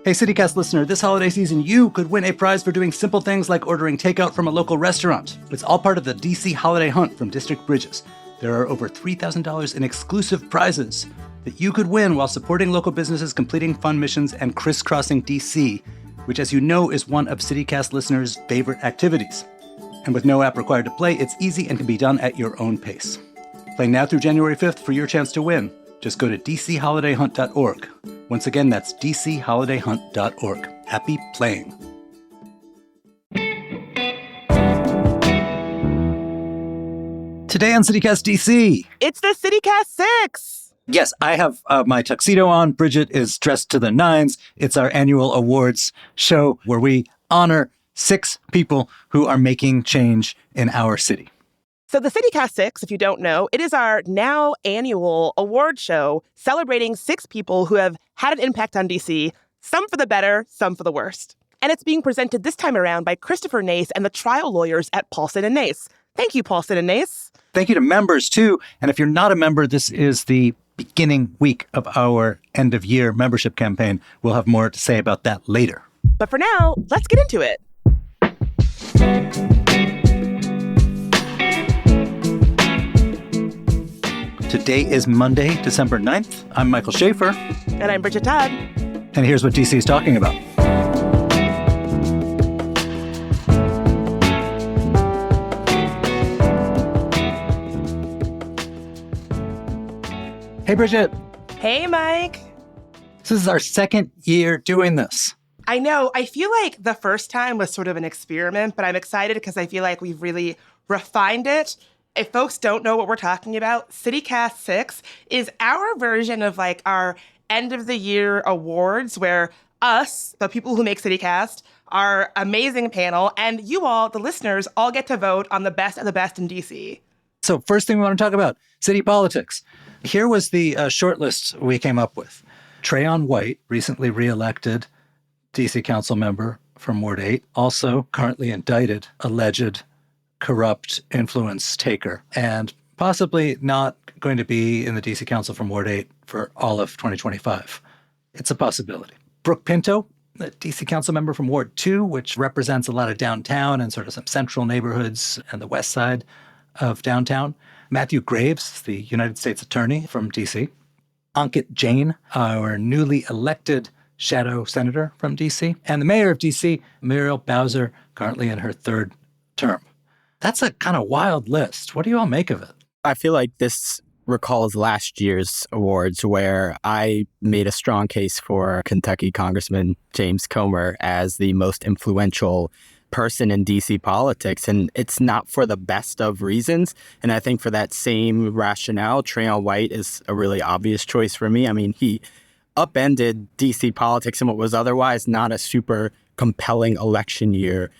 Hey, CityCast listener, this holiday season, you could win a prize for doing simple things like ordering takeout from a local restaurant. It's all part of the DC Holiday Hunt from District Bridges. There are over $3,000 in exclusive prizes that you could win while supporting local businesses, completing fun missions, and crisscrossing DC, which, as you know, is one of CityCast listeners' favorite activities. And with no app required to play, it's easy and can be done at your own pace. Play now through January 5th for your chance to win. Just go to dcholidayhunt.org. Once again, that's dcholidayhunt.org. Happy playing. Today on CityCast DC. It's the CityCast 6. Yes, I have my tuxedo on. Bridget is dressed to the nines. It's our annual awards show where we honor 6 people who are making change in our city. So the CityCast 6, if you don't know, it is our now annual award show celebrating 6 people who have had an impact on DC, some for the better, some for the worst. And it's being presented this time around by Christopher Nace and the trial lawyers at Paulson and Nace. Thank you, Paulson and Nace. Thank you to members, too. And if you're not a member, this is the beginning week of our end-of-year membership campaign. We'll have more to say about that later. But for now, let's get into it. Today is Monday, December 9th. I'm Michael Schaefer. And I'm Bridget Todd. And here's what DC is talking about. Hey, Bridget. Hey, Mike. This is our second year doing this. I know. I feel like the first time was sort of an experiment, but I'm excited because I feel like we've really refined it. If folks don't know what we're talking about, CityCast 6 is our version of like our end of the year awards where us, the people who make CityCast, our amazing panel, and you all, the listeners, all get to vote on the best of the best in DC. So first thing we want to talk about, city politics. Here was the short list we came up with. Trayon White, recently reelected DC council member from Ward 8, also currently indicted, alleged corrupt influence taker, and possibly not going to be in the DC Council from Ward 8 for all of 2025. It's a possibility. Brooke Pinto, the DC Council member from Ward 2, which represents a lot of downtown and sort of some central neighborhoods and the west side of downtown. Matthew Graves, the United States Attorney from DC. Ankit Jain, our newly elected shadow senator from DC. And the mayor of DC, Muriel Bowser, currently in her 3rd term. That's a kind of wild list. What do you all make of it? I feel like this recalls last year's awards where I made a strong case for Kentucky Congressman James Comer as the most influential person in DC politics. And it's not for the best of reasons. And I think for that same rationale, Trayon White is a really obvious choice for me. I mean, he upended DC politics in what was otherwise not a super compelling election year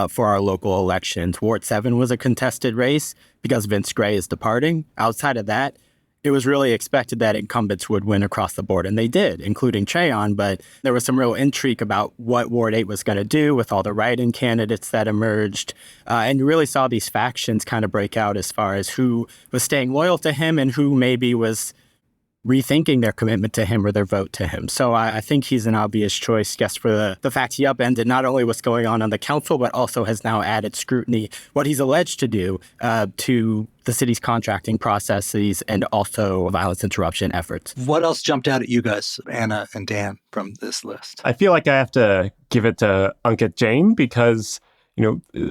for our local elections. Ward 7 was a contested race because Vince Gray is departing. Outside of that, it was really expected that incumbents would win across the board, and they did, including Trayon, but there was some real intrigue about what Ward 8 was going to do with all the write-in candidates that emerged, and you really saw these factions kind of break out as far as who was staying loyal to him and who maybe was rethinking their commitment to him or their vote to him. So I think he's an obvious choice, just for the fact he upended not only what's going on the council, but also has now added scrutiny, what he's alleged to do, to the city's contracting processes and also violence interruption efforts. What else jumped out at you guys, Anna and Dan, from this list? I feel like I have to give it to Ankit Jain because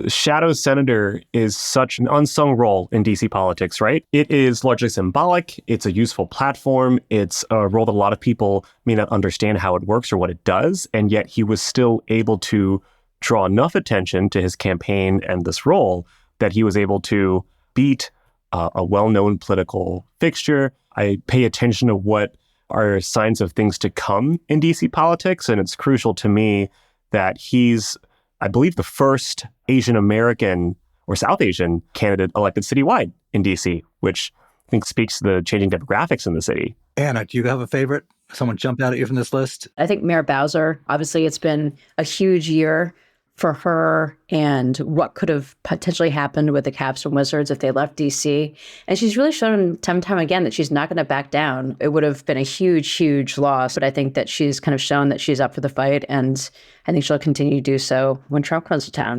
shadow senator is such an unsung role in DC politics, right? It is largely symbolic. It's a useful platform. It's a role that a lot of people may not understand how it works or what it does. And yet he was still able to draw enough attention to his campaign and this role that he was able to beat a well-known political fixture. I pay attention to what are signs of things to come in DC politics. And it's crucial to me that he's, I believe, the first Asian American or South Asian candidate elected citywide in DC, which I think speaks to the changing demographics in the city. Anna, do you have a favorite? Someone jumped out at you from this list? I think Mayor Bowser. Obviously, it's been a huge year for her and what could have potentially happened with the Caps and Wizards if they left DC. And she's really shown time and time again that she's not going to back down. It would have been a huge, huge loss, but I think that she's kind of shown that she's up for the fight, and I think she'll continue to do so when Trump comes to town.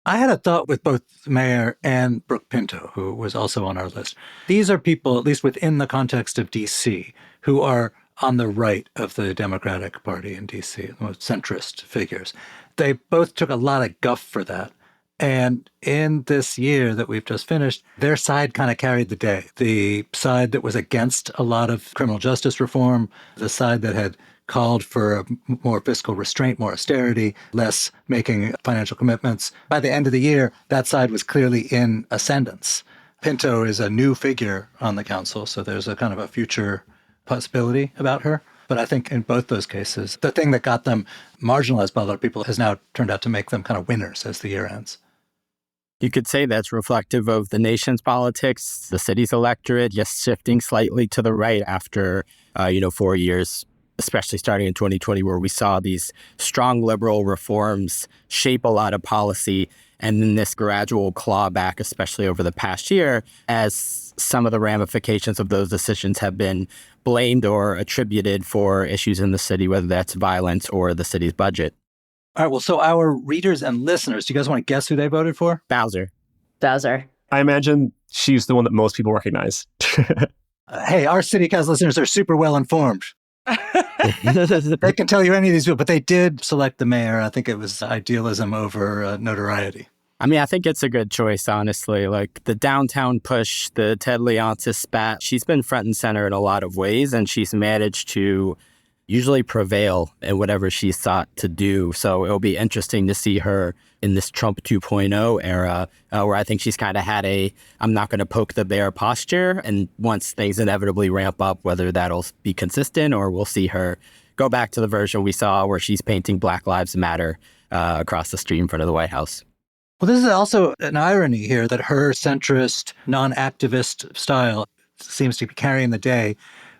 I had a thought with both the mayor and Brooke Pinto, who was also on our list. These are people, at least within the context of DC, who are on the right of the Democratic Party in DC, the most centrist figures. They both took a lot of guff for that. And in this year that we've just finished, their side kind of carried the day. The side that was against a lot of criminal justice reform, the side that had called for more fiscal restraint, more austerity, less making financial commitments. By the end of the year, that side was clearly in ascendance. Pinto is a new figure on the council, so there's a kind of a future possibility about her. But I think in both those cases, the thing that got them marginalized by a lot of people has now turned out to make them kind of winners as the year ends. You could say that's reflective of the nation's politics, the city's electorate just shifting slightly to the right after, 4 years, especially starting in 2020, where we saw these strong liberal reforms shape a lot of policy, and then this gradual clawback, especially over the past year, as some of the ramifications of those decisions have been blamed or attributed for issues in the city, whether that's violence or the city's budget. All right, well, so our readers and listeners, do you guys want to guess who they voted for? Bowser. I imagine she's the one that most people recognize. Hey, our CityCast listeners are super well informed. They can tell you any of these people, but they did select the mayor. I think it was idealism over notoriety. I mean, I think it's a good choice, honestly. Like the downtown push, the Ted Leonsis spat, she's been front and center in a lot of ways, and she's managed to usually prevail in whatever she's sought to do. So it'll be interesting to see her in this Trump 2.0 era, where I think she's kind of had I'm not going to poke the bear posture. And once things inevitably ramp up, whether that'll be consistent or we'll see her go back to the version we saw where she's painting Black Lives Matter across the street in front of the White House. Well, this is also an irony here that her centrist, non-activist style seems to be carrying the day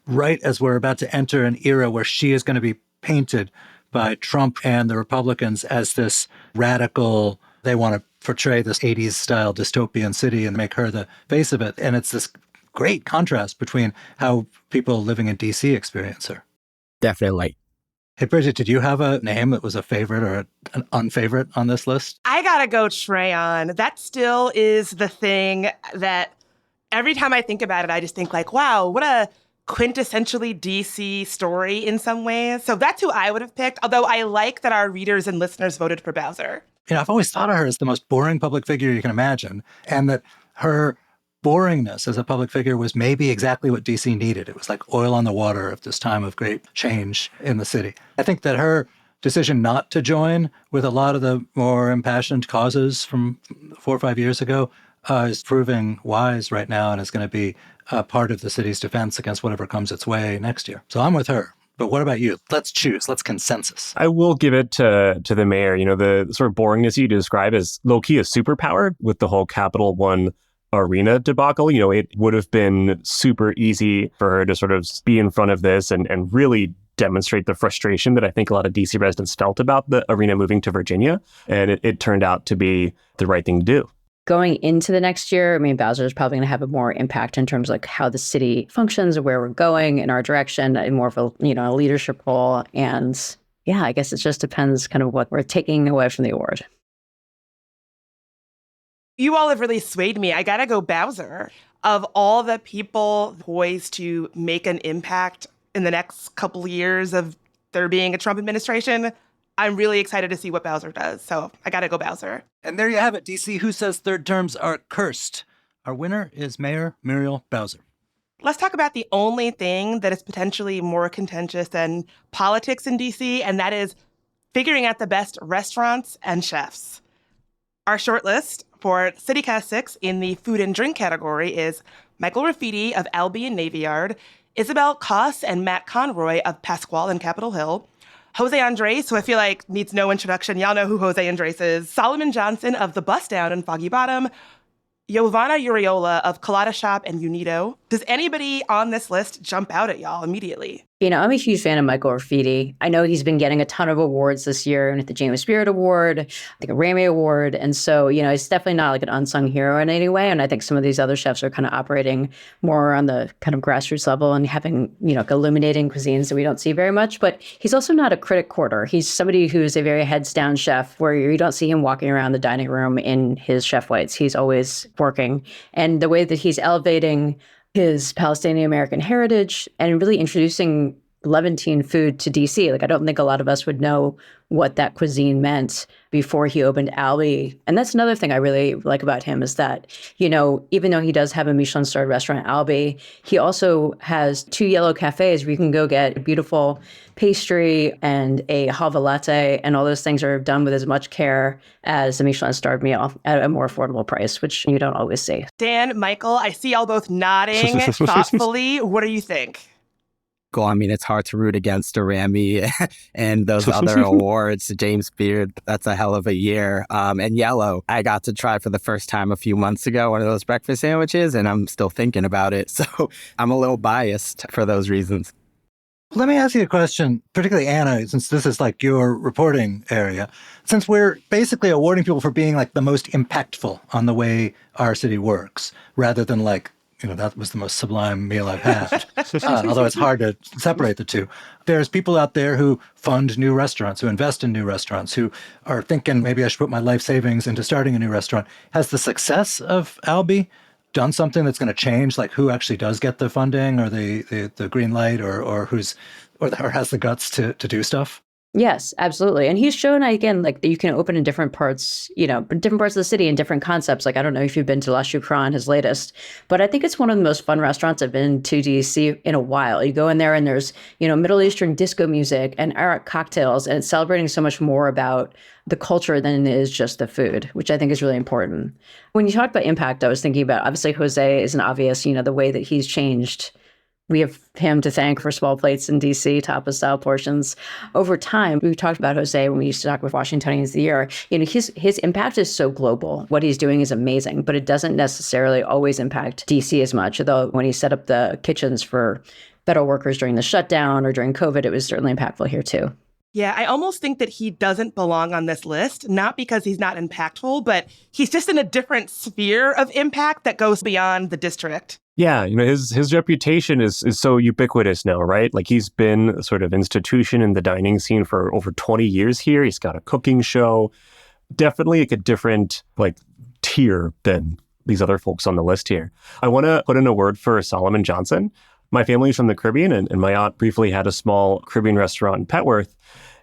right as we're about to enter an era where she is going to be painted by Trump and the Republicans as this radical, they want to portray this 80s style dystopian city and make her the face of it. And it's this great contrast between how people living in DC experience her. Definitely. Hey, Bridget, did you have a name that was a favorite or an unfavorite on this list? I gotta go Treyon. That still is the thing that every time I think about it, I just think like, wow, what a quintessentially DC story in some ways. So that's who I would have picked, although I like that our readers and listeners voted for Bowser. I've always thought of her as the most boring public figure you can imagine, and that her boringness as a public figure was maybe exactly what DC needed. It was like oil on the water of this time of great change in the city. I think that her decision not to join with a lot of the more impassioned causes from 4 or 5 years ago is proving wise right now and is going to be part of the city's defense against whatever comes its way next year. So I'm with her. But what about you? Let's choose. Let's consensus. I will give it to the mayor. The sort of boringness you describe as low-key a superpower with the whole Capital One Arena debacle. It would have been super easy for her to sort of be in front of this and really demonstrate the frustration that I think a lot of DC residents felt about the arena moving to Virginia. And it turned out to be the right thing to do. Going into the next year, I mean, Bowser is probably going to have a more impact in terms of like how the city functions and where we're going in our direction, and more of a leadership role. And yeah, I guess it just depends kind of what we're taking away from the award. You all have really swayed me. I gotta go Bowser. Of all the people poised to make an impact in the next couple of years of there being a Trump administration, I'm really excited to see what Bowser does. So I gotta go Bowser. And there you have it, DC. Who says third terms are cursed? Our winner is Mayor Muriel Bowser. Let's talk about the only thing that is potentially more contentious than politics in DC, and that is figuring out the best restaurants and chefs. Our shortlist for CityCast 6 in the food and drink category is Michael Rafiti of Albi and Navy Yard, Isabel Koss and Matt Conroy of Pasquale and Capitol Hill, Jose Andres, who I feel like needs no introduction. Y'all know who Jose Andres is. Solomon Johnson of The Bus Down in Foggy Bottom, Giovanna Uriola of Colada Shop and Unido. Does anybody on this list jump out at y'all immediately? I'm a huge fan of Michael Rafiti. I know he's been getting a ton of awards this year, and at the James Beard Award, I think a Ramey Award. And so, he's definitely not like an unsung hero in any way. And I think some of these other chefs are kind of operating more on the kind of grassroots level and having, illuminating cuisines that we don't see very much. But he's also not a critic quarter. He's somebody who's a very heads down chef where you don't see him walking around the dining room in his chef whites. He's always working. And the way that he's elevating his Palestinian American heritage and really introducing Levantine food to DC. Like, I don't think a lot of us would know what that cuisine meant before he opened Albee. And that's another thing I really like about him is that, even though he does have a Michelin-starred restaurant, Albee, he also has 2 yellow cafes where you can go get a beautiful pastry and a halva latte, and all those things are done with as much care as a Michelin-starred meal at a more affordable price, which you don't always see. Dan, Michael, I see y'all both nodding thoughtfully. What do you think? I mean, it's hard to root against a Ramey and those other awards. James Beard, that's a hell of a year. And Yellow, I got to try for the first time a few months ago, one of those breakfast sandwiches, and I'm still thinking about it. So I'm a little biased for those reasons. Let me ask you a question, particularly Anna, since this is like your reporting area. Since we're basically awarding people for being like the most impactful on the way our city works, rather than like, that was the most sublime meal I've had, although it's hard to separate the two. There's people out there who fund new restaurants, who invest in new restaurants, who are thinking, maybe I should put my life savings into starting a new restaurant. Has the success of Albee done something that's going to change, like who actually does get the funding or the green light or has the guts to do stuff? Yes, absolutely. And he's shown, again, like you can open in different parts, different parts of the city and different concepts. Like, I don't know if you've been to La Choukran, his latest, but I think it's one of the most fun restaurants I've been to DC in a while. You go in there and there's, Middle Eastern disco music and Arak cocktails, and it's celebrating so much more about the culture than it is just the food, which I think is really important. When you talk about impact, I was thinking about, obviously, Jose is an obvious, the way that he's changed. We have him to thank for small plates in DC, tapas-style portions. Over time, we talked about Jose when we used to talk with Washingtonians of the Year. His impact is so global. What he's doing is amazing, but it doesn't necessarily always impact DC as much. Although when he set up the kitchens for federal workers during the shutdown or during COVID, it was certainly impactful here too. Yeah, I almost think that he doesn't belong on this list, not because he's not impactful, but he's just in a different sphere of impact that goes beyond the district. Yeah, his reputation is so ubiquitous now, right? Like, he's been a sort of institution in the dining scene for over 20 years here. He's got a cooking show. Definitely like a different tier than these other folks on the list here. I want to put in a word for Solomon Johnson. My family's from the Caribbean, and my aunt briefly had a small Caribbean restaurant in Petworth.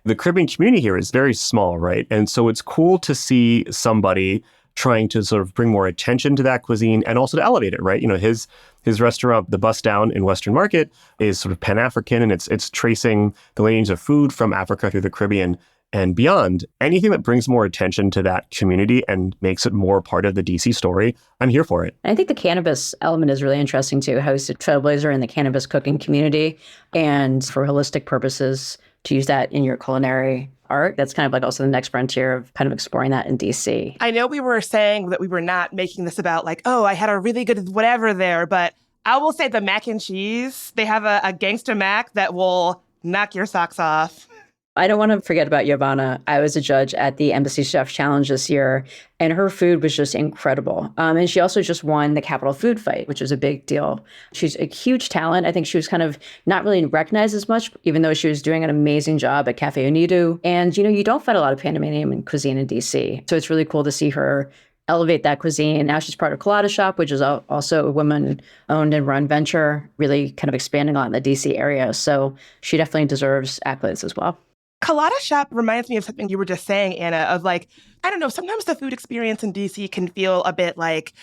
The Caribbean community here is very small, right? And so it's cool to see somebody trying to sort of bring more attention to that cuisine and also to elevate it, right? His restaurant, The Bust Down in Western Market, is sort of Pan-African, and it's tracing the lineage of food from Africa through the Caribbean and beyond. Anything that brings more attention to that community and makes it more part of the DC story, I'm here for it. I think the cannabis element is really interesting too. How he's a trailblazer in the cannabis cooking community, and for holistic purposes, to use that in your culinary art. That's kind of like also the next frontier of kind of exploring that in DC. I know we were saying that we were not making this about like, oh, I had a really good whatever there, but I will say the mac and cheese, they have a gangster mac that will knock your socks off. I don't want to forget about Yavana. I was a judge at the Embassy Chef Challenge this year, and her food was just incredible. And she also just won the Capital Food Fight, which was a big deal. She's a huge talent. I think she was kind of not really recognized as much, even though she was doing an amazing job at Cafe Unido. And, you don't find a lot of Panamanian cuisine in DC. So it's really cool to see her elevate that cuisine. Now she's part of Colada Shop, which is also a woman-owned and run venture, really kind of expanding on the DC area. So she definitely deserves accolades as well. Colada Shop reminds me of something you were just saying, Anna, of like, I don't know, sometimes the food experience in DC can feel a bit like,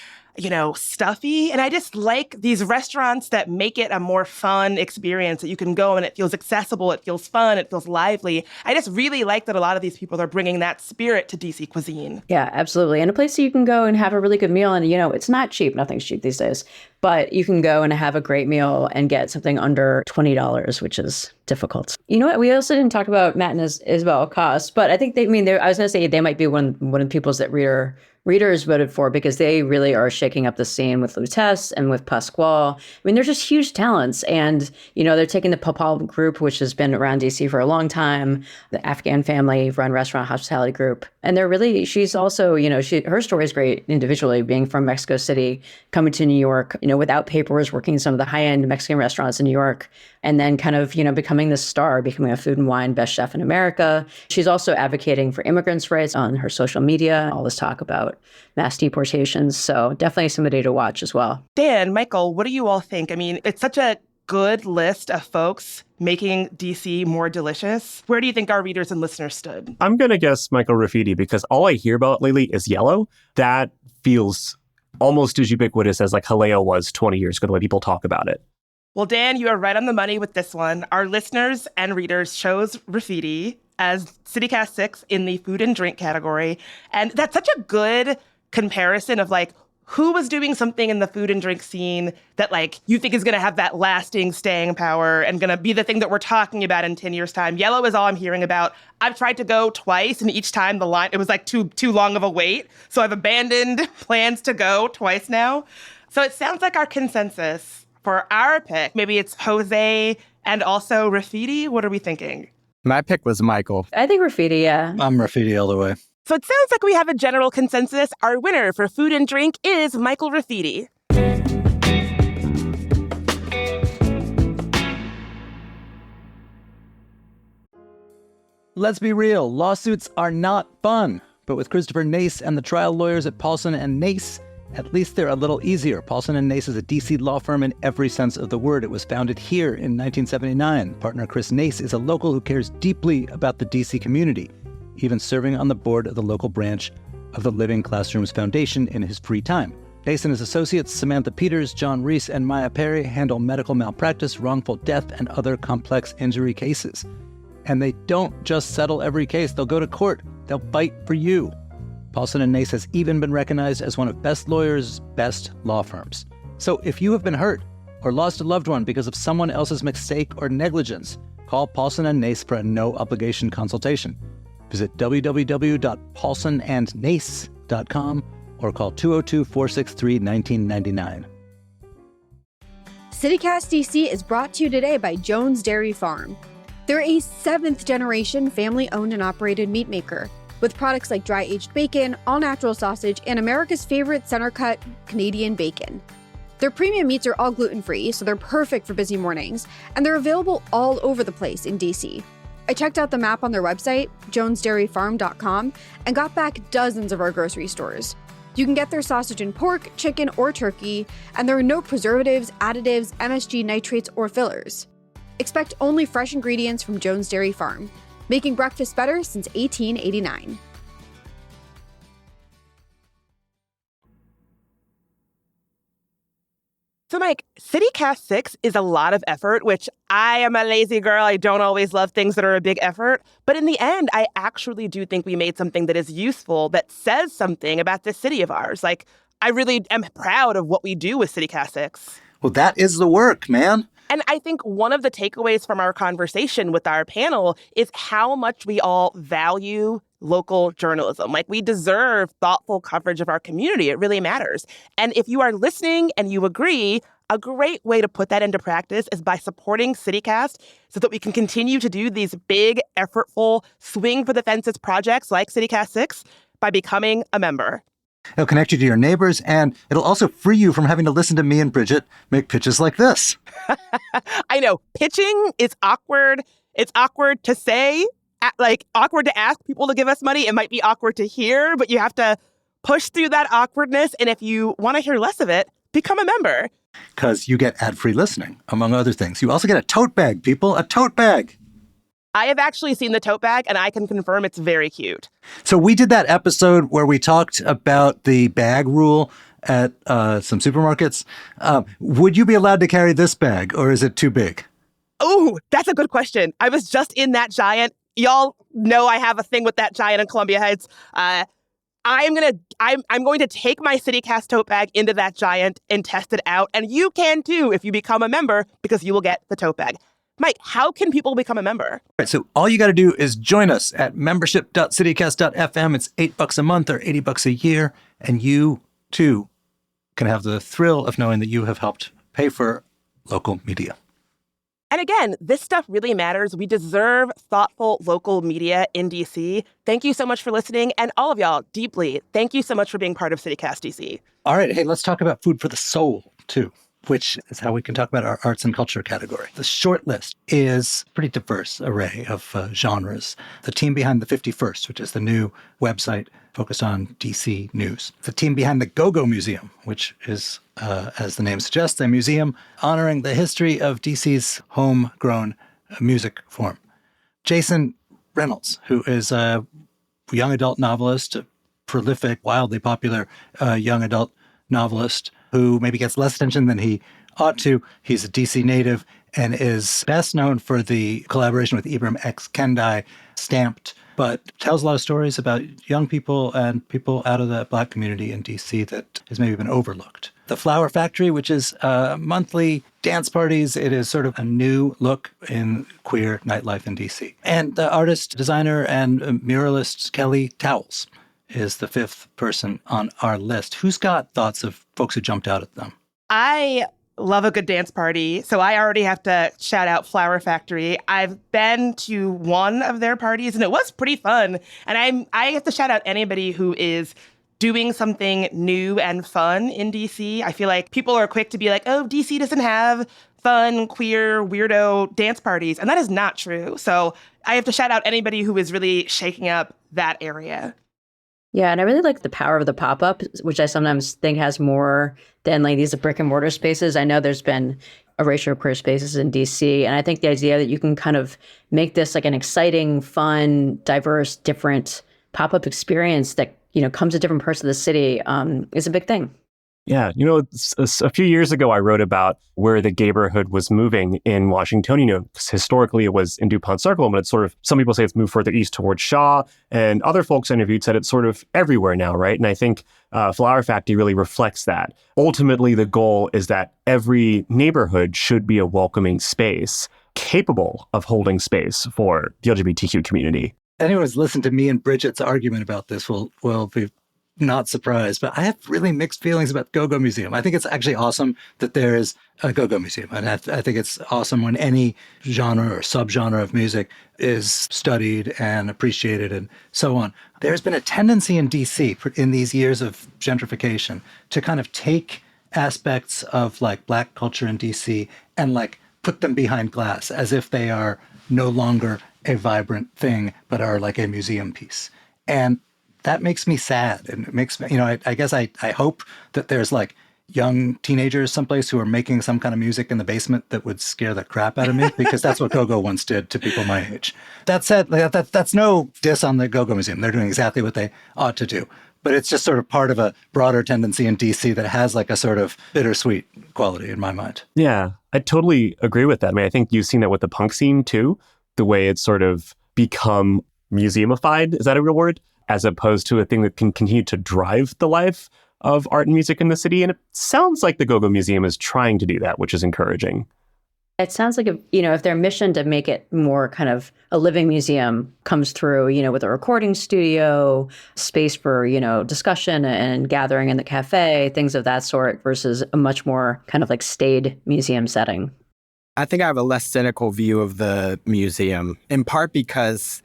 stuffy. And I just like these restaurants that make it a more fun experience, that you can go and it feels accessible, it feels fun, it feels lively. I just really like that a lot of these people are bringing that spirit to DC cuisine. Yeah, absolutely. And a place that you can go and have a really good meal. And, it's not cheap. Nothing's cheap these days. But you can go and have a great meal and get something under $20, which is difficult. You know what? We also didn't talk about Matt and Isabel Cost, but I think I was going to say they might be one of the peoples that reader readers voted for because they really are shaking up the scene with Lutece and with Pasquale. I mean, they're just huge talents. And, they're taking the Popal group, which has been around DC for a long time, the Afghan family run restaurant hospitality group. And they're really, she's also, her story is great individually, being from Mexico City, coming to New York, without papers, working in some of the high-end Mexican restaurants in New York, and then kind of, becoming this star, becoming a food and wine best chef in America. She's also advocating for immigrants' rights on her social media, all this talk about mass deportations. So definitely somebody to watch as well. Dan, Michael, what do you all think? I mean, it's such a good list of folks making DC more delicious. Where do you think our readers and listeners stood? I'm going to guess Michael Rafiti because all I hear about lately is yellow. That feels almost as ubiquitous as like Haleo was 20 years ago, the way people talk about it. Well, Dan, you are right on the money with this one. Our listeners and readers chose Rafiti as CityCast 6 in the food and drink category. And that's such a good comparison of like, who was doing something in the food and drink scene that like you think is going to have that lasting staying power and going to be the thing that we're talking about in 10 years time. Yellow is all I'm hearing about. I've tried to go twice, and each time the line, it was like too long of a wait. So I've abandoned plans to go twice now. So it sounds like our consensus for our pick, maybe it's Jose and also Rafiti. What are we thinking? My pick was Michael. I think Rafiti, yeah. I'm Rafiti all the way. So it sounds like we have a general consensus. Our winner for food and drink is Michael Rafiti. Let's be real, lawsuits are not fun. But with Christopher Nace and the trial lawyers at Paulson and Nace, at least they're a little easier. Paulson and Nace is a DC law firm in every sense of the word. It was founded here in 1979. Partner Chris Nace is a local who cares deeply about the DC community, even serving on the board of the local branch of the Living Classrooms Foundation in his free time. Nace and his associates, Samantha Peters, John Reese, and Maya Perry, handle medical malpractice, wrongful death, and other complex injury cases. And they don't just settle every case. They'll go to court. They'll fight for you. Paulson and Nace has even been recognized as one of Best Lawyers' best law firms. So if you have been hurt or lost a loved one because of someone else's mistake or negligence, call Paulson and Nace for a no-obligation consultation. Visit www.paulsonandnace.com or call 202-463-1999. CityCast DC is brought to you today by Jones Dairy Farm. They're a 7th-generation family-owned and operated meat maker with products like dry-aged bacon, all-natural sausage, and America's favorite center-cut Canadian bacon. Their premium meats are all gluten-free, so they're perfect for busy mornings, and they're available all over the place in DC. I checked out the map on their website, jonesdairyfarm.com, and got back dozens of our grocery stores. You can get their sausage in pork, chicken, or turkey, and there are no preservatives, additives, MSG nitrates, or fillers. Expect only fresh ingredients from Jones Dairy Farm, making breakfast better since 1889. So, Mike, CityCast 6 is a lot of effort, which I am a lazy girl. I don't always love things that are a big effort. But in the end, I actually do think we made something that is useful, that says something about this city of ours. Like, I really am proud of what we do with CityCast 6. Well, that is the work, man. And I think one of the takeaways from our conversation with our panel is how much we all value local journalism. Like, we deserve thoughtful coverage of our community. It really matters. And if you are listening and you agree, a great way to put that into practice is by supporting CityCast so that we can continue to do these big, effortful, swing for the fences projects like CityCast 6 by becoming a member. It'll connect you to your neighbors, and it'll also free you from having to listen to me and Bridget make pitches like this. I know, pitching is awkward. It's awkward to say, like awkward to ask people to give us money. It might be awkward to hear, but you have to push through that awkwardness. And if you want to hear less of it, become a member. Because you get ad-free listening, among other things. You also get a tote bag, people, a tote bag. I have actually seen the tote bag, and I can confirm it's very cute. So we did that episode where we talked about the bag rule at some supermarkets. Would you be allowed to carry this bag, or is it too big? Oh, that's a good question. I was just in that Giant. Y'all know I have a thing with that Giant in Columbia Heights. I'm going to take my CityCast tote bag into that Giant and test it out. And you can too if you become a member, because you will get the tote bag. Mike, how can people become a member? All right, so all you got to do is join us at membership.citycast.fm. It's $8 a month or $80 a year, and you too can have the thrill of knowing that you have helped pay for local media. And again, this stuff really matters. We deserve thoughtful local media in DC. Thank you so much for listening. And all of y'all, deeply, thank you so much for being part of CityCast DC. All right, hey, let's talk about food for the soul, too, which is how we can talk about our arts and culture category. The short list is a pretty diverse array of genres. The team behind the 51st, which is the new website focused on DC news. The team behind the Go-Go Museum, which is, as the name suggests, a museum honoring the history of DC's homegrown music form. Jason Reynolds, who is a young adult novelist, a prolific, wildly popular young adult novelist who maybe gets less attention than he ought to. He's a DC native and is best known for the collaboration with Ibram X. Kendi, Stamped, but tells a lot of stories about young people and people out of the Black community in DC that has maybe been overlooked. The Flower Factory, which is monthly dance parties. It is sort of a new look in queer nightlife in DC. And the artist, designer, and muralist Kelly Towles is the fifth person on our list. Who's got thoughts of folks who jumped out at them? I love a good dance party, so I already have to shout out Flower Factory. I've been to one of their parties, and it was pretty fun. And I have to shout out anybody who is doing something new and fun in DC. I feel like people are quick to be like, oh, DC doesn't have fun, queer, weirdo dance parties. And that is not true. So I have to shout out anybody who is really shaking up that area. Yeah, and I really like the power of the pop-up, which I sometimes think has more than like these brick and mortar spaces. I know there's been erasure queer spaces in DC, and I think the idea that you can kind of make this like an exciting, fun, diverse, different pop-up experience that, you know, comes to different parts of the city is a big thing. Yeah, a few years ago, I wrote about where the gayborhood was moving in Washington. 'Cause historically it was in DuPont Circle, but it's sort of, some people say it's moved further east towards Shaw, and other folks I interviewed said it's sort of everywhere now, right? And I think Flower Factory really reflects that. Ultimately, the goal is that every neighborhood should be a welcoming space, capable of holding space for the LGBTQ community. Anyone who's listened to me and Bridget's argument about this will be not surprised, but I have really mixed feelings about Go-Go Museum. I think it's actually awesome that there is a Go-Go Museum. And I think it's awesome when any genre or subgenre of music is studied and appreciated and so on. There's been a tendency in DC in these years of gentrification to kind of take aspects of like Black culture in DC and like put them behind glass as if they are no longer a vibrant thing, but are like a museum piece. And that makes me sad. And it makes me, I guess I hope that there's like young teenagers someplace who are making some kind of music in the basement that would scare the crap out of me, because that's what Go-Go once did to people my age. That said, that's no diss on the Go-Go Museum. They're doing exactly what they ought to do. But it's just sort of part of a broader tendency in DC that has like a sort of bittersweet quality in my mind. Yeah, I totally agree with that. I mean, I think you've seen that with the punk scene too, the way it's sort of become museumified. Is that a real word? As opposed to a thing that can continue to drive the life of art and music in the city. And it sounds like the Go-Go Museum is trying to do that, which is encouraging. It sounds like, if their mission to make it more kind of a living museum comes through, with a recording studio, space for, discussion and gathering in the cafe, things of that sort, versus a much more kind of like staid museum setting. I think I have a less cynical view of the museum, in part because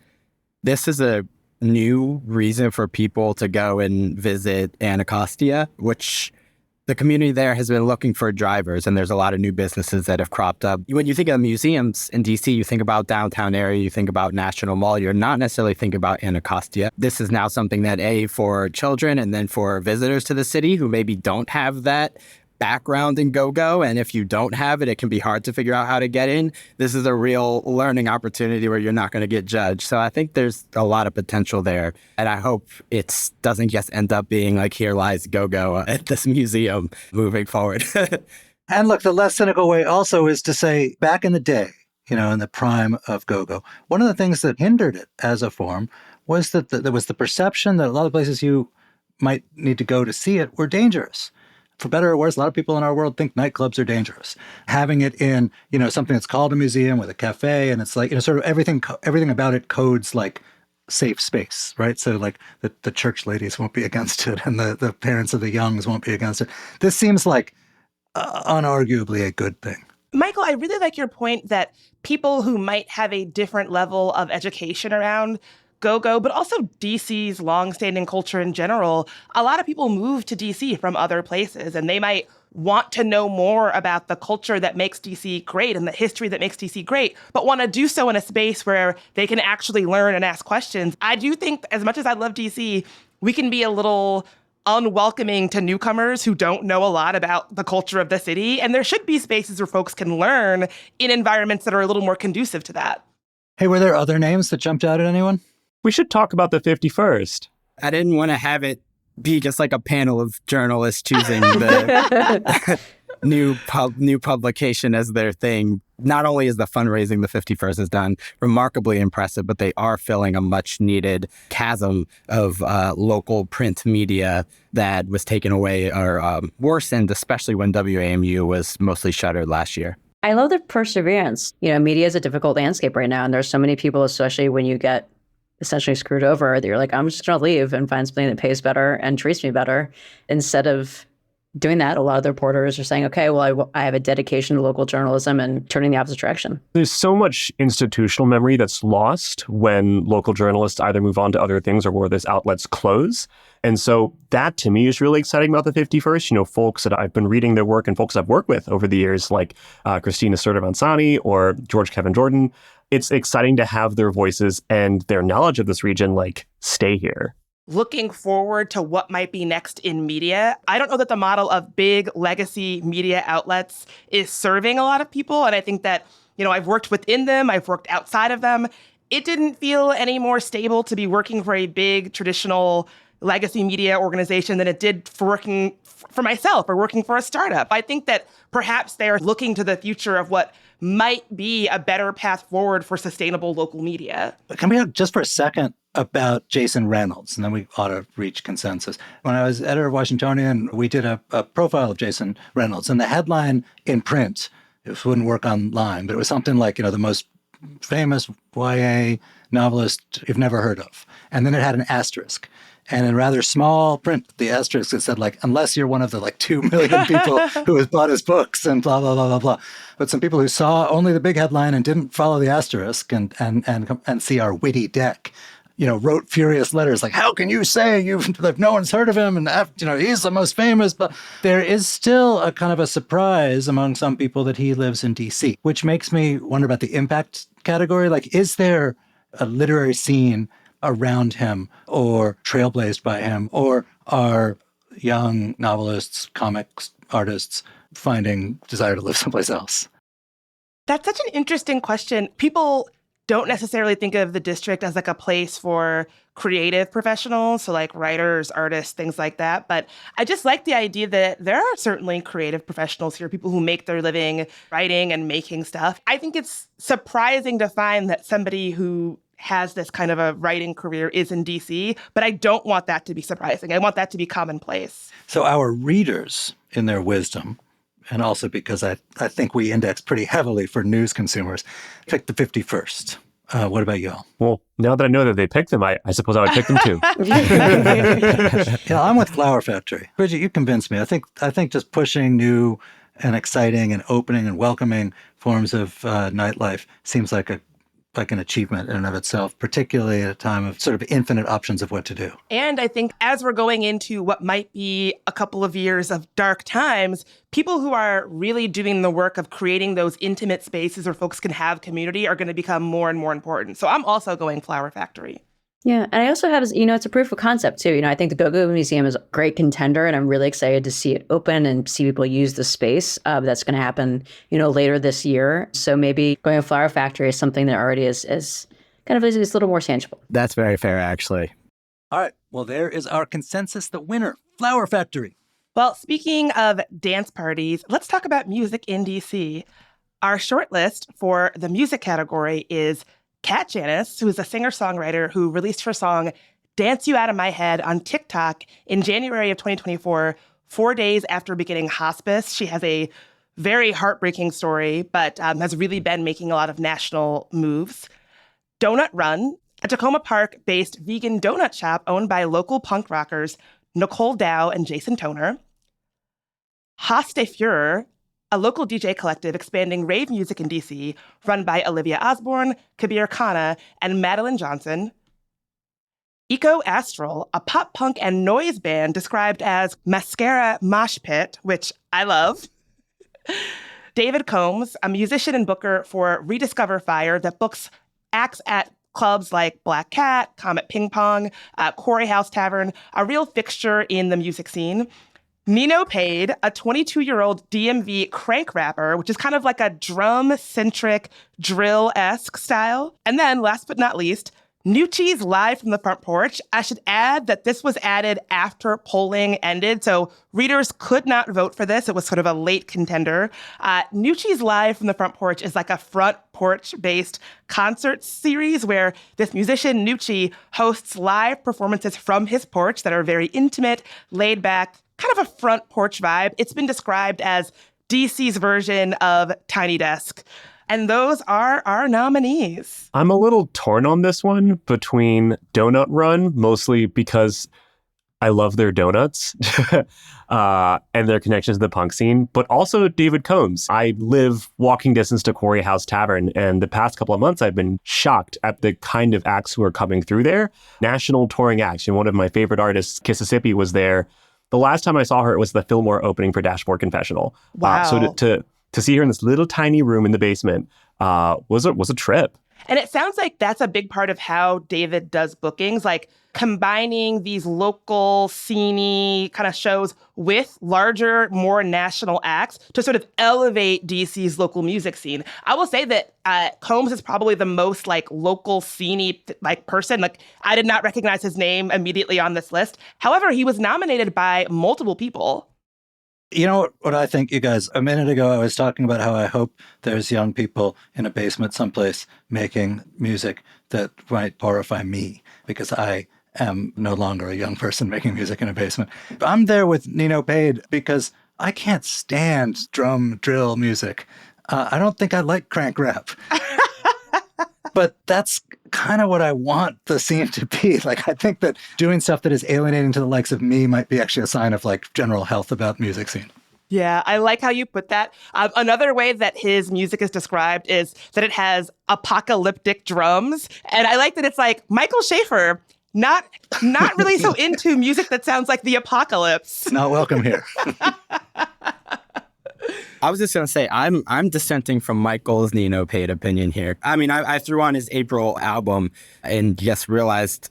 this is a new reason for people to go and visit Anacostia, which the community there has been looking for drivers, and there's a lot of new businesses that have cropped up. When you think of museums in DC, you think about downtown area, you think about National Mall, you're not necessarily thinking about Anacostia. This is now something that for children and then for visitors to the city who maybe don't have that background in go-go, and if you don't have it, it can be hard to figure out how to get in. This is a real learning opportunity where you're not going to get judged. So I think there's a lot of potential there, and I hope it doesn't just end up being like, here lies go-go at this museum moving forward. And look, the less cynical way also is to say, back in the day, in the prime of go-go, one of the things that hindered it as a form was that there was the perception that a lot of places you might need to go to see it were dangerous. for better or worse, a lot of people in our world think nightclubs are dangerous. Having it in, something that's called a museum with a cafe, and it's like, sort of everything about it codes like safe space, right? So like the church ladies won't be against it, and the parents of the youngs won't be against it. This seems like unarguably a good thing. Michael, I really like your point that people who might have a different level of education around go-go, but also DC's longstanding culture in general, a lot of people move to DC from other places, and they might want to know more about the culture that makes DC great and the history that makes DC great, but want to do so in a space where they can actually learn and ask questions. I do think, as much as I love DC, we can be a little unwelcoming to newcomers who don't know a lot about the culture of the city, and there should be spaces where folks can learn in environments that are a little more conducive to that. Hey, were there other names that jumped out at anyone? We should talk about the 51st. I didn't want to have it be just like a panel of journalists choosing the new publication as their thing. Not only is the fundraising the 51st has done remarkably impressive, but they are filling a much needed chasm of local print media that was taken away or worsened, especially when WAMU was mostly shuttered last year. I love the perseverance. Media is a difficult landscape right now, and there's so many people, especially when you get essentially screwed over, that you're like, I'm just going to leave and find something that pays better and treats me better. Instead of doing that, a lot of the reporters are saying, okay, well, I have a dedication to local journalism and turning the opposite direction. There's so much institutional memory that's lost when local journalists either move on to other things or where those outlets close. And so that, to me, is really exciting about the 51st. Folks that I've been reading their work and folks I've worked with over the years, like Christina Serta-Vansani or George Kevin Jordan. It's exciting to have their voices and their knowledge of this region, stay here. Looking forward to what might be next in media, I don't know that the model of big legacy media outlets is serving a lot of people. And I think that, I've worked within them, I've worked outside of them. It didn't feel any more stable to be working for a big traditional legacy media organization than it did for working for myself or working for a startup. I think that perhaps they're looking to the future of what might be a better path forward for sustainable local media. Can we talk just for a second about Jason Reynolds, and then we ought to reach consensus. When I was editor of Washingtonian, we did a profile of Jason Reynolds, and the headline in print, it wouldn't work online, but it was something like, the most famous YA novelist you've never heard of. And then it had an asterisk. And in rather small print, the asterisk, it said, unless you're one of the 2 million people who has bought his books and blah, blah, blah, blah, blah. But some people who saw only the big headline and didn't follow the asterisk and see our witty deck, wrote furious letters like, how can you say no one's heard of him? And, he's the most famous. But there is still a kind of a surprise among some people that he lives in DC, which makes me wonder about the impact category. Is there a literary scene around him or trailblazed by him, or are young novelists, comics artists finding desire to live someplace else? That's such an interesting question. People don't necessarily think of the district as a place for creative professionals, so writers, artists, things like that. But I just like the idea that there are certainly creative professionals here, people who make their living writing and making stuff. I think it's surprising to find that somebody who has this kind of a writing career is in DC, but I don't want that to be surprising. I want that to be commonplace. So our readers, in their wisdom, and also because I think we index pretty heavily for news consumers, picked the 51st. What about y'all? Well, now that I know that they picked them, I suppose I would pick them too. Yeah, I'm with Flower Factory. Bridget, you convinced me. I think just pushing new and exciting and opening and welcoming forms of nightlife seems like an achievement in and of itself, particularly at a time of sort of infinite options of what to do. And I think as we're going into what might be a couple of years of dark times, people who are really doing the work of creating those intimate spaces where folks can have community are going to become more and more important. So I'm also going Flower Factory. Yeah, and I also have, it's a proof of concept too. I think the Go-Go Museum is a great contender, and I'm really excited to see it open and see people use the space. That's going to happen, later this year. So maybe going to Flower Factory is something that already is kind of is a little more tangible. That's very fair, actually. All right, well, there is our consensus. The winner, Flower Factory. Well, speaking of dance parties, let's talk about music in DC. Our shortlist for the music category is Kat Janis, who is a singer-songwriter who released her song Dance You Out of My Head on TikTok in January of 2024, 4 days after beginning hospice. She has a very heartbreaking story, but has really been making a lot of national moves. Donut Run, a Tacoma Park-based vegan donut shop owned by local punk rockers Nicole Dow and Jason Toner. Haus de Fuhrer, a local DJ collective expanding rave music in DC, run by Olivia Osborne, Kabir Khanna, and Madeline Johnson. Eco Astral, a pop punk and noise band described as mascara mosh pit, which I love. David Combs, a musician and booker for Rediscover Fire that books acts at clubs like Black Cat, Comet Ping Pong, Quarry House Tavern, a real fixture in the music scene. Nino Pade, a 22-year-old DMV crank rapper, which is kind of like a drum-centric, drill-esque style. And then, last but not least, Nucci's Live from the Front Porch. I should add that this was added after polling ended, so readers could not vote for this. It was sort of a late contender. Nucci's Live from the Front Porch is like a front porch-based concert series where this musician, Nucci, hosts live performances from his porch that are very intimate, laid back, kind of a front porch vibe. It's been described as DC's version of Tiny Desk. And those are our nominees. I'm a little torn on this one between Donut Run, mostly because I love their donuts and their connections to the punk scene, but also David Combs. I live walking distance to Quarry House Tavern, and the past couple of months I've been shocked at the kind of acts who are coming through there. National touring acts. And one of my favorite artists, Kississippi, was there. The last time I saw her, it was the Fillmore opening for Dashboard Confessional. Wow. So to see her in this little tiny room in the basement was a trip. And it sounds like that's a big part of how David does bookings, like combining these local, sceney kind of shows with larger, more national acts to sort of elevate DC's local music scene. I will say that Combs is probably the most like local, sceney like person. Like I did not recognize his name immediately on this list. However, he was nominated by multiple people. You know what I think, you guys? A minute ago, I was talking about how I hope there's young people in a basement someplace making music that might horrify me, because I am no longer a young person making music in a basement. I'm there with Nino Pade because I can't stand drum drill music. I don't think I like crank rap. But that's kind of what I want the scene to be. Like, I think that doing stuff that is alienating to the likes of me might be actually a sign of like general health about music scene. Yeah, I like how you put that. Another way that his music is described is that it has apocalyptic drums. And I like that it's like Michael Schaefer, not really so into music that sounds like the apocalypse. Not welcome here. I was just going to say, I'm dissenting from Michael's Nino Pade opinion here. I mean, I threw on his April album and just realized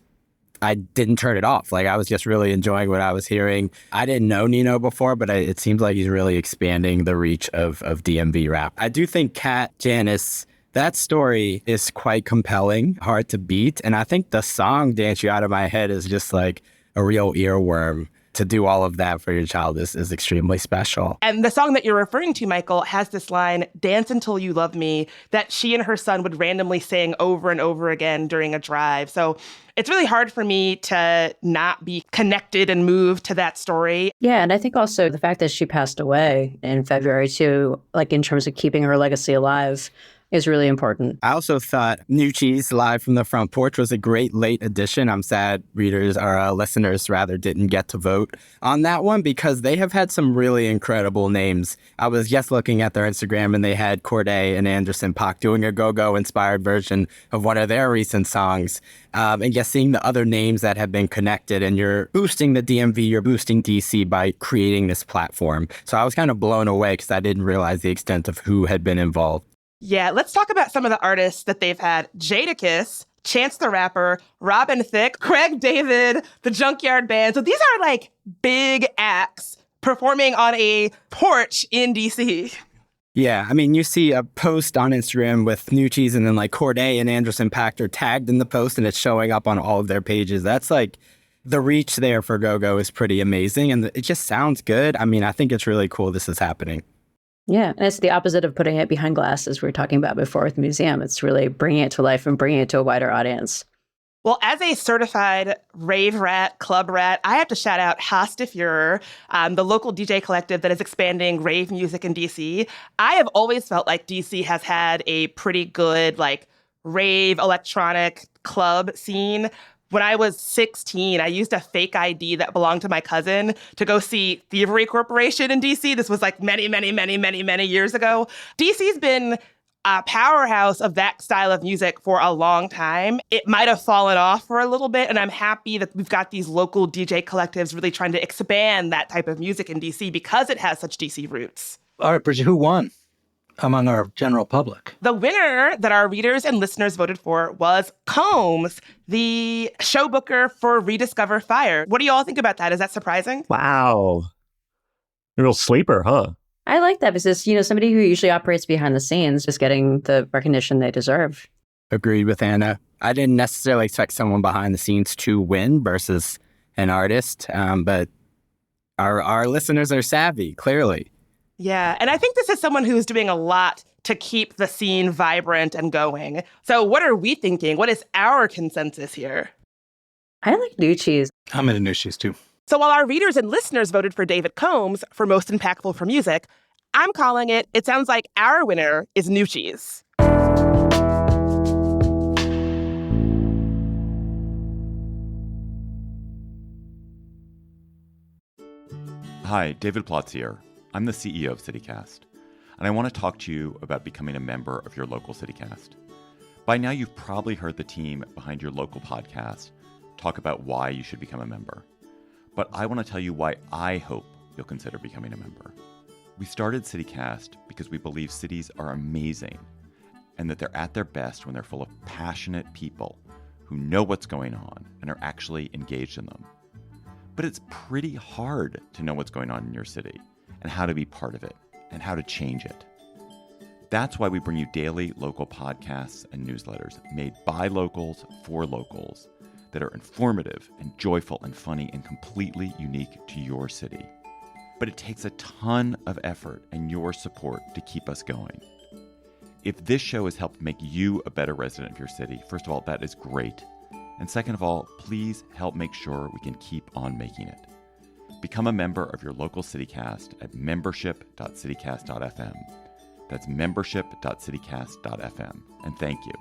I didn't turn it off. Like, I was just really enjoying what I was hearing. I didn't know Nino before, but it seems like he's really expanding the reach of DMV rap. I do think Kat Janice, that story is quite compelling, hard to beat. And I think the song Dance You Out of My Head is just like a real earworm. To do all of that for your child is extremely special. And the song that you're referring to, Michael, has this line, "Dance Until You Love Me," that she and her son would randomly sing over and over again during a drive. So it's really hard for me to not be connected and moved to that story. Yeah, and I think also the fact that she passed away in February too, like in terms of keeping her legacy alive, is really important. I also thought Nucci's Live from the Front Porch was a great late addition. I'm sad readers or listeners rather didn't get to vote on that one because they have had some really incredible names. I was just looking at their Instagram and they had Corday and Anderson .Paak doing a go-go inspired version of one of their recent songs. And just seeing the other names that have been connected, and you're boosting the DMV, you're boosting DC by creating this platform. So I was kind of blown away because I didn't realize the extent of who had been involved. Yeah, let's talk about some of the artists that they've had. Jadakiss, Chance the Rapper, Robin Thicke, Craig David, the Junkyard Band. So these are like big acts performing on a porch in DC. Yeah, I mean, you see a post on Instagram with Nucci's and then like Corday and Anderson .Paak are tagged in the post and it's showing up on all of their pages. That's like the reach there for Go-Go is pretty amazing and it just sounds good. I mean, I think it's really cool this is happening. Yeah, and it's the opposite of putting it behind glass, as we were talking about before with the museum. It's really bringing it to life and bringing it to a wider audience. Well, as a certified rave rat, club rat, I have to shout out Haste Führer, the local DJ collective that is expanding rave music in DC. I have always felt like DC has had a pretty good, rave electronic club scene. When I was 16, I used a fake ID that belonged to my cousin to go see Thievery Corporation in DC. This was many years ago. DC's been a powerhouse of that style of music for a long time. It might have fallen off for a little bit, and I'm happy that we've got these local DJ collectives really trying to expand that type of music in DC because it has such DC roots. All right, Bridget, who won among our general public? The winner that our readers and listeners voted for was Combs, the show booker for Rediscover Fire. What do you all think about that? Is that surprising? Wow. A real sleeper, huh? I like that because, somebody who usually operates behind the scenes is getting the recognition they deserve. Agreed with Anna. I didn't necessarily expect someone behind the scenes to win versus an artist, but our listeners are savvy, clearly. Yeah, and I think this is someone who's doing a lot to keep the scene vibrant and going. So what are we thinking? What is our consensus here? I like New Cheese. I'm into New Cheese, too. So while our readers and listeners voted for David Combs for most impactful for music, I'm calling it sounds like our winner is New Cheese. Hi, David Plotz here. I'm the CEO of CityCast, and I want to talk to you about becoming a member of your local CityCast. By now, you've probably heard the team behind your local podcast talk about why you should become a member. But I want to tell you why I hope you'll consider becoming a member. We started CityCast because we believe cities are amazing and that they're at their best when they're full of passionate people who know what's going on and are actually engaged in them. But it's pretty hard to know what's going on in your city and how to be part of it and how to change it. That's why we bring you daily local podcasts and newsletters made by locals for locals that are informative and joyful and funny and completely unique to your city. But it takes a ton of effort and your support to keep us going. If this show has helped make you a better resident of your city, first of all, that is great. And second of all, please help make sure we can keep on making it. Become a member of your local CityCast at membership.citycast.fm. That's membership.citycast.fm. And thank you.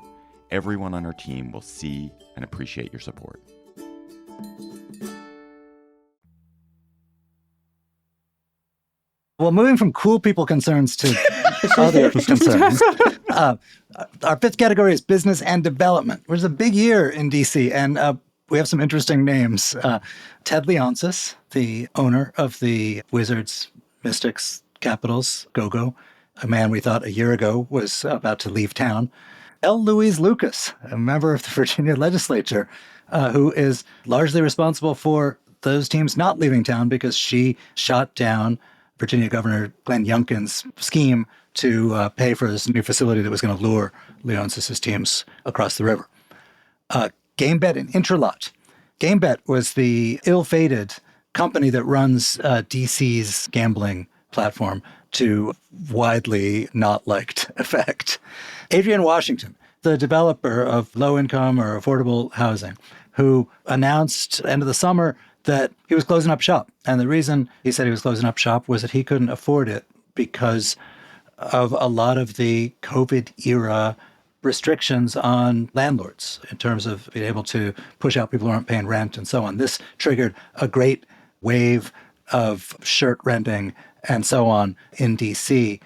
Everyone on our team will see and appreciate your support. Well, moving from cool people concerns to other concerns, our fifth category is business and development, which is a big year in DC. And we have some interesting names. Ted Leonsis, the owner of the Wizards, Mystics, Capitals, Go-Go, a man we thought a year ago was about to leave town. L. Louise Lucas, a member of the Virginia legislature, who is largely responsible for those teams not leaving town because she shot down Virginia Governor Glenn Youngkin's scheme to pay for this new facility that was going to lure Leonsis' teams across the river. GameBet and Intralot. GameBet was the ill-fated company that runs DC's gambling platform to widely not liked effect. Adrian Washington, the developer of low-income or affordable housing, who announced end of the summer that he was closing up shop. And the reason he said he was closing up shop was that he couldn't afford it because of a lot of the COVID-era restrictions on landlords in terms of being able to push out people who aren't paying rent and so on. This triggered a great wave of shirt renting and so on in DC,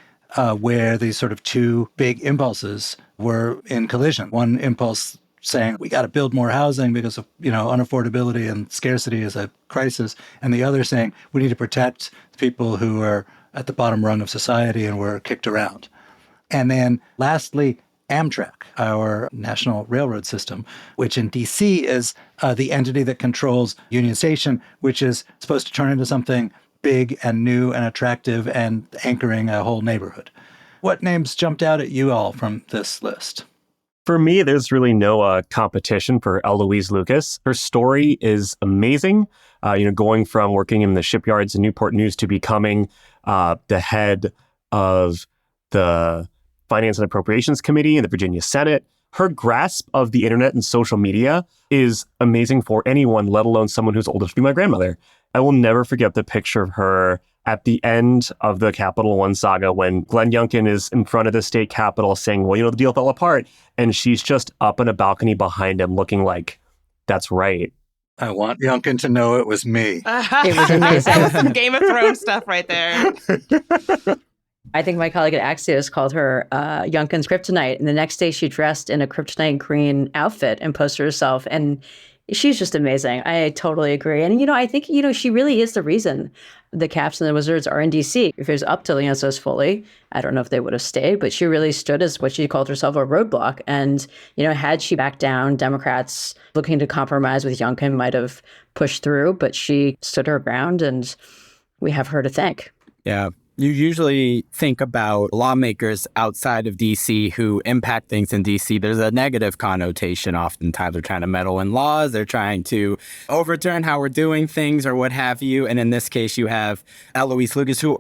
where these sort of two big impulses were in collision. One impulse saying we got to build more housing because of unaffordability and scarcity is a crisis, and the other saying we need to protect the people who are at the bottom rung of society and were kicked around. And then lastly, Amtrak, our national railroad system, which in DC is the entity that controls Union Station, which is supposed to turn into something big and new and attractive and anchoring a whole neighborhood. What names jumped out at you all from this list? For me, there's really no competition for Eloise Lucas. Her story is amazing. Going from working in the shipyards in Newport News to becoming the head of the Finance and Appropriations Committee in the Virginia Senate, her grasp of the internet and social media is amazing for anyone, let alone someone who's old enough to be my grandmother. I will never forget the picture of her at the end of the Capital One saga when Glenn Youngkin is in front of the state capitol saying, well, the deal fell apart. And she's just up on a balcony behind him looking like, that's right. I want Youngkin to know it was me. It was amazing. That was some Game of Thrones stuff right there. I think my colleague at Axios called her Youngkin's kryptonite. And the next day she dressed in a kryptonite green outfit and posted herself. And she's just amazing. I totally agree. And, I think, she really is the reason the Caps and the Wizards are in D.C. If it was up to Leonsis Foley, I don't know if they would have stayed, but she really stood as what she called herself a roadblock. And, had she backed down, Democrats looking to compromise with Youngkin might have pushed through, but she stood her ground, and we have her to thank. Yeah. You usually think about lawmakers outside of D.C. who impact things in D.C. There's a negative connotation. Oftentimes they're trying to meddle in laws. They're trying to overturn how we're doing things or what have you. And in this case, you have Eloise Lucas, who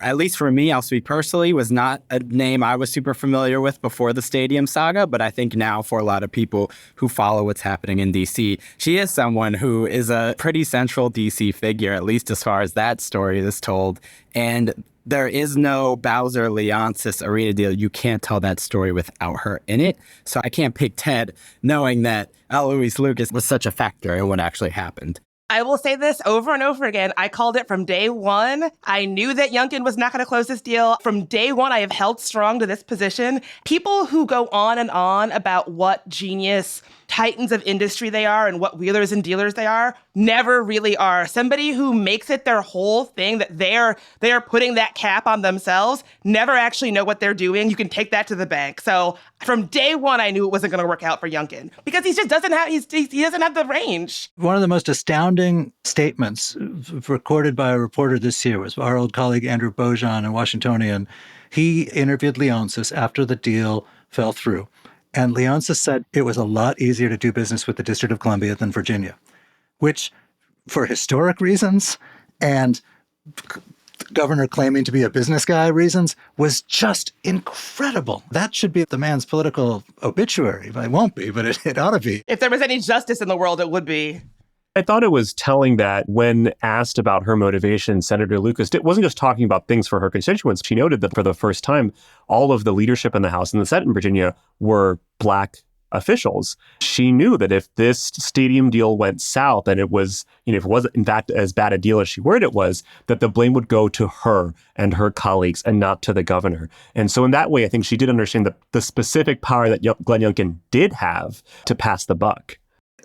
at least for me, I'll speak personally, was not a name I was super familiar with before the stadium saga. But I think now for a lot of people who follow what's happening in D.C., she is someone who is a pretty central D.C. figure, at least as far as that story is told. And there is no Bowser-Leonsis arena deal. You can't tell that story without her in it. So I can't pick Ted knowing that Eloise Lucas was such a factor in what actually happened. I will say this over and over again. I called it from day one. I knew that Youngkin was not going to close this deal. From day one, I have held strong to this position. People who go on and on about what genius titans of industry they are and what wheelers and dealers they are never really are. Somebody who makes it their whole thing that they are putting that cap on themselves never actually know what they're doing. You can take that to the bank. So from day one, I knew it wasn't going to work out for Youngkin because he just doesn't have he doesn't have the range. One of the most astounding statements recorded by a reporter this year was our old colleague Andrew Bojan, a Washingtonian. He interviewed Leonsis after the deal fell through. And Leonsis said it was a lot easier to do business with the District of Columbia than Virginia, which, for historic reasons and governor claiming to be a business guy reasons, was just incredible. That should be the man's political obituary. It won't be, but it ought to be. If there was any justice in the world, it would be. I thought it was telling that when asked about her motivation, Senator Lucas wasn't just talking about things for her constituents. She noted that for the first time, all of the leadership in the House and the Senate in Virginia were Black officials. She knew that if this stadium deal went south and it was, if it wasn't in fact as bad a deal as she worried it was, that the blame would go to her and her colleagues and not to the governor. And so in that way, I think she did understand the specific power that Glenn Youngkin did have to pass the buck.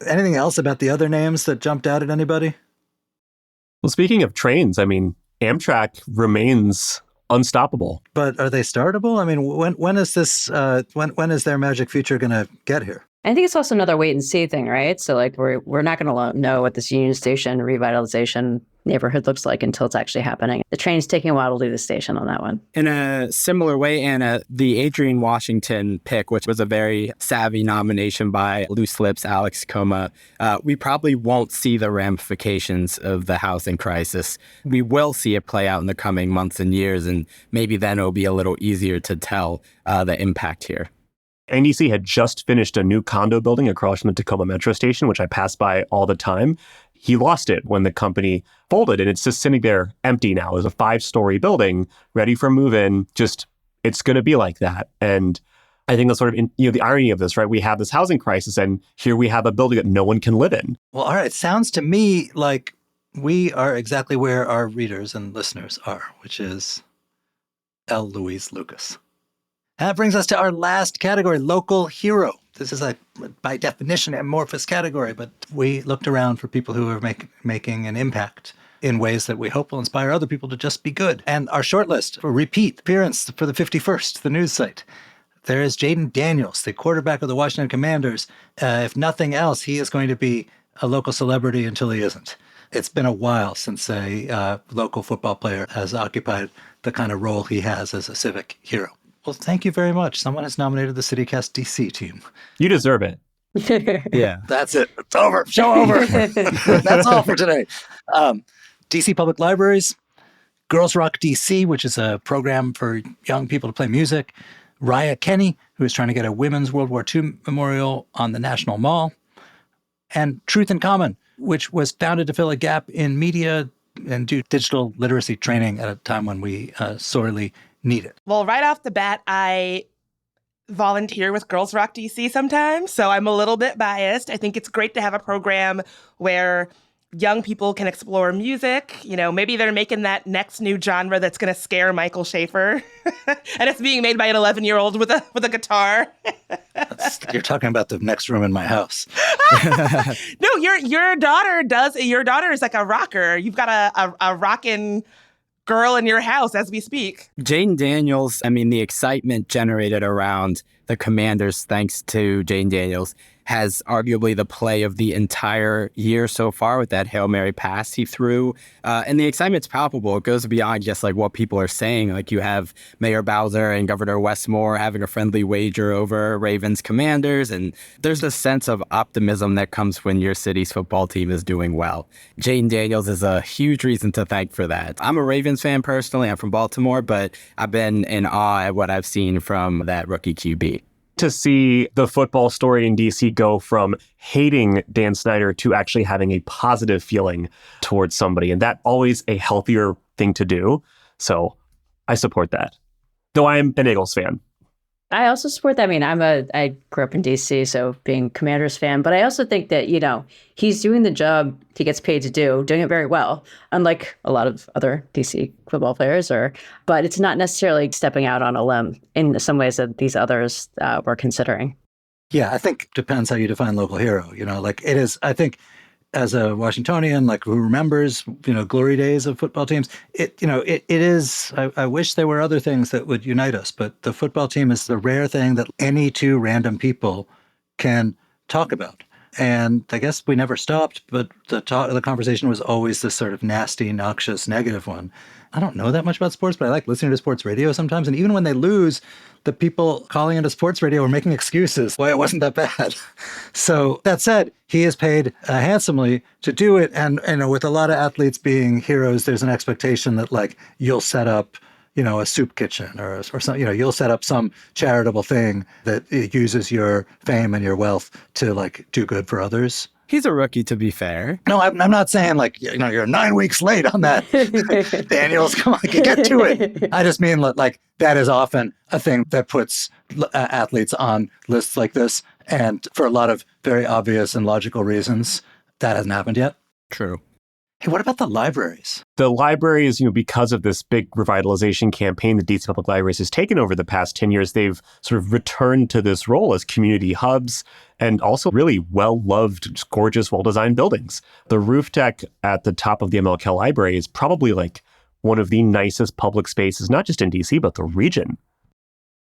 Anything else about the other names that jumped out at anybody? Well, speaking of trains, Amtrak remains unstoppable. But are they startable? When is this? When is their magic future going to get here? I think it's also another wait and see thing, right? So we're not going to know what this Union Station revitalization neighborhood looks like until it's actually happening. The train's taking a while to leave the station on that one. In a similar way, Anna, the Adrienne Washington pick, which was a very savvy nomination by Loose Lips, Alex Coma, we probably won't see the ramifications of the housing crisis. We will see it play out in the coming months and years, and maybe then it'll be a little easier to tell the impact here. NDC had just finished a new condo building across from the Tacoma Metro Station, which I pass by all the time. He lost it when the company folded, and it's just sitting there empty now. It's a 5-story building ready for move-in. It's going to be like that. And I think that's sort of, the irony of this, right? We have this housing crisis, and here we have a building that no one can live in. Well, all right. Sounds to me like we are exactly where our readers and listeners are, which is Louise Lucas. That brings us to our last category, local hero. This is by definition, amorphous category, but we looked around for people who are making an impact in ways that we hope will inspire other people to just be good. And our shortlist for repeat appearance for the 51st, the news site. There is Jaden Daniels, the quarterback of the Washington Commanders. If nothing else, he is going to be a local celebrity until he isn't. It's been a while since a local football player has occupied the kind of role he has as a civic hero. Well, thank you very much. Someone has nominated the CityCast DC team. You deserve it. Yeah. That's it. It's over. Show over. That's all for today. DC Public Libraries, Girls Rock DC, which is a program for young people to play music, Raya Kenny, who is trying to get a women's World War II memorial on the National Mall, and Truth in Common, which was founded to fill a gap in media and do digital literacy training at a time when we sorely need it. Well, right off the bat, I volunteer with Girls Rock DC sometimes, so I'm a little bit biased. I think it's great to have a program where young people can explore music. You know, maybe they're making that next new genre that's going to scare Michael Schaefer, and it's being made by an 11-year-old with a guitar. You're talking about the next room in my house. No, your daughter does. Your daughter is like a rocker. You've got a rockin' girl in your house as we speak. Jane Daniels, I mean, the excitement generated around the Commanders, thanks to Jane Daniels, has arguably the play of the entire year so far with that Hail Mary pass he threw. And the excitement's palpable. It goes beyond just like what people are saying. Like you have Mayor Bowser and Governor Westmore having a friendly wager over Ravens Commanders. And there's a sense of optimism that comes when your city's football team is doing well. Jane Daniels is a huge reason to thank for that. I'm a Ravens fan personally. I'm from Baltimore, but I've been in awe at what I've seen from that rookie QB. To see the football story in DC go from hating Dan Snyder to actually having a positive feeling towards somebody. And that always a healthier thing to do. So I support that. Though I am an Eagles fan. I also support that. I mean, I grew up in DC, so being a Commanders fan, but I also think that, you know, he's doing the job he gets paid to do, doing it very well, unlike a lot of other DC football players but it's not necessarily stepping out on a limb in some ways that these others were considering. Yeah, I think it depends how you define local hero. You know, like it is, I think, as a Washingtonian, like who remembers, you know, glory days of football teams, it is, I wish there were other things that would unite us, but the football team is the rare thing that any two random people can talk about. And I guess we never stopped, but the conversation was always this sort of nasty, noxious, negative one. I don't know that much about sports, but I like listening to sports radio sometimes. And even when they lose, the people calling into sports radio are making excuses why it wasn't that bad. So that said, he is paid handsomely to do it. And, you know, with a lot of athletes being heroes, there's an expectation that like you'll set up, you know, a soup kitchen or something, you know, you'll set up some charitable thing that uses your fame and your wealth to like do good for others. He's a rookie, to be fair. No, I'm not saying like, you know, you're 9 weeks late on that. Daniels, come on, get to it. I just mean like that is often a thing that puts athletes on lists like this. And for a lot of very obvious and logical reasons, that hasn't happened yet. True. Hey, what about the libraries? The libraries, you know, because of this big revitalization campaign that DC Public Libraries has taken over the past 10 years, they've sort of returned to this role as community hubs and also really well-loved, gorgeous, well-designed buildings. The roof deck at the top of the MLK Library is probably like one of the nicest public spaces, not just in DC, but the region.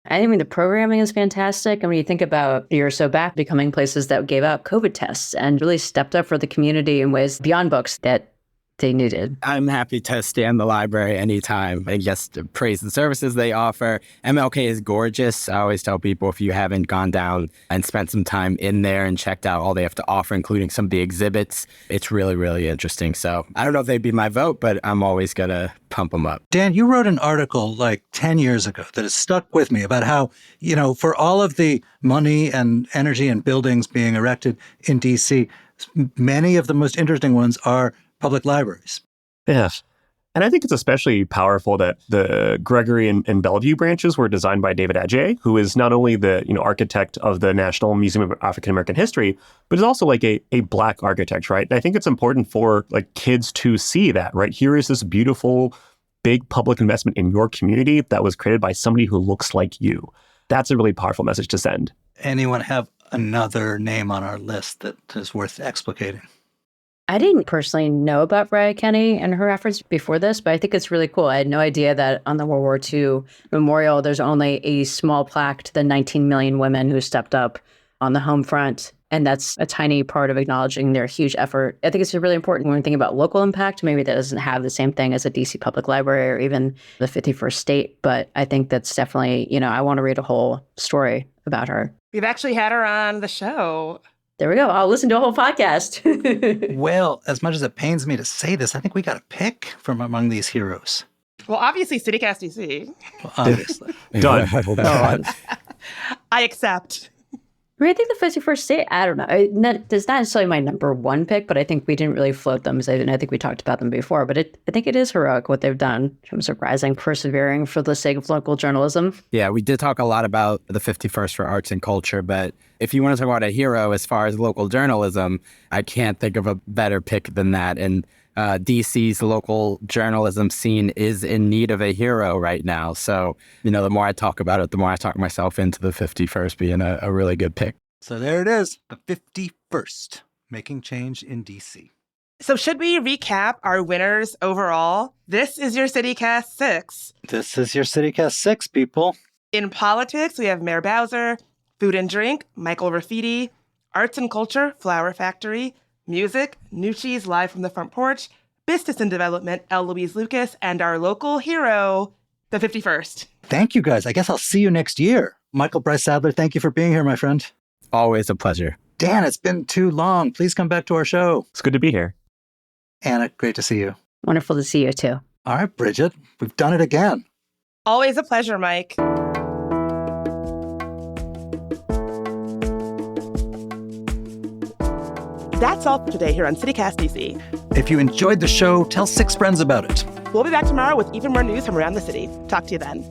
I mean, the programming is fantastic. I mean, you think about a year or so back becoming places that gave out COVID tests and really stepped up for the community in ways beyond books that they needed. I'm happy to stay in the library anytime and just praise the services they offer. MLK is gorgeous. I always tell people if you haven't gone down and spent some time in there and checked out all they have to offer, including some of the exhibits, it's really, really interesting. So I don't know if they'd be my vote, but I'm always going to pump them up. Dan, you wrote an article like 10 years ago that has stuck with me about how, you know, for all of the money and energy and buildings being erected in DC, many of the most interesting ones are public libraries. Yes. And I think it's especially powerful that the Gregory and Bellevue branches were designed by David Adjaye, who is not only the, you know, architect of the National Museum of African American History, but is also like a Black architect, right? And I think it's important for like kids to see that, right? Here is this beautiful, big public investment in your community that was created by somebody who looks like you. That's a really powerful message to send. Anyone have another name on our list that is worth explicating? I didn't personally know about Raya Kenny and her efforts before this, but I think it's really cool. I had no idea that on the World War II memorial, there's only a small plaque to the 19 million women who stepped up on the home front. And that's a tiny part of acknowledging their huge effort. I think it's really important when we think about local impact. Maybe that doesn't have the same thing as a DC Public Library or even the 51st state. But I think that's definitely, you know, I want to read a whole story about her. We've actually had her on the show. There we go. I'll listen to a whole podcast. Well, as much as it pains me to say this, I think we got a pick from among these heroes. Well, obviously, CityCast DC. Obviously. Done. I accept. I mean, I think the 51st State, I don't know. It's not necessarily my number one pick, but I think we didn't really float them. I think we talked about them before, but I think it is heroic what they've done in terms of rising, persevering for the sake of local journalism. Yeah, we did talk a lot about the 51st for arts and culture, but if you want to talk about a hero as far as local journalism, I can't think of a better pick than that. And DC's local journalism scene is in need of a hero right now. So, the more I talk about it, the more I talk myself into the 51st being a really good pick. So there it is, the 51st, making change in DC. So should we recap our winners overall? This is your CityCast 6. This is your CityCast 6, people. In politics, we have Mayor Bowser. Food and drink, Michael Raffiti. Arts and culture, Flower Factory. Music, New Cheese Live from the Front Porch. Business and development, L. Louise Lucas. And our local hero, the 51st. Thank you, guys. I guess I'll see you next year. Michael Brice-Saddler, thank you for being here, my friend. Always a pleasure. Dan, it's been too long. Please come back to our show. It's good to be here. Anna, great to see you. Wonderful to see you, too. All right, Bridget, we've done it again. Always a pleasure, Mike. That's all for today here on CityCast DC. If you enjoyed the show, tell 6 friends about it. We'll be back tomorrow with even more news from around the city. Talk to you then.